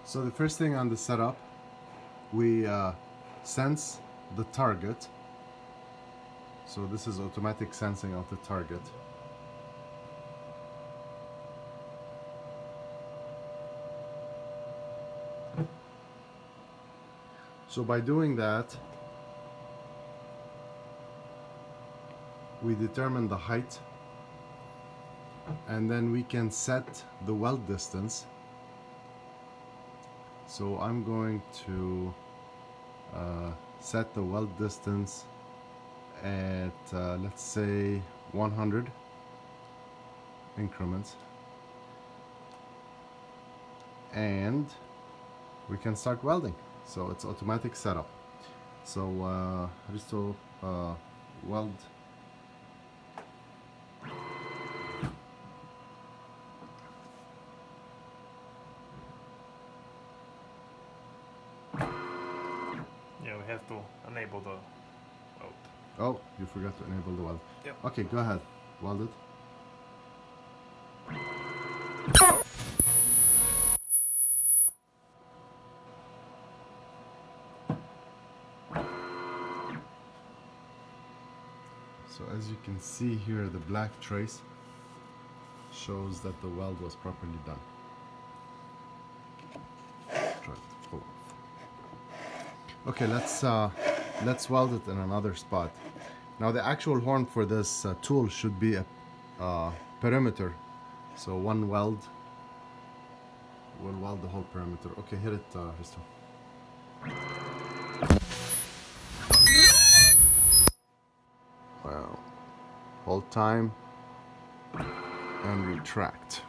So the first thing on the setup, we sense the target. So this is automatic sensing of the target. So by doing that, we determine the height, and then we can set the weld distance. So I'm going to set the weld distance at let's say 100 increments, and we can start welding. So it's automatic setup. So Risto weld. Yeah, we have to enable the weld. Oh, you forgot to enable the weld. Yep. Okay, go ahead. Weld it. So as you can see here, the black trace shows that the weld was properly done. Try to pull off. Okay, let's weld it in another spot. Now the actual horn for this tool should be a perimeter. So one weld will weld the whole perimeter. Okay, hit it, Risto. Wow. Hold time and retract.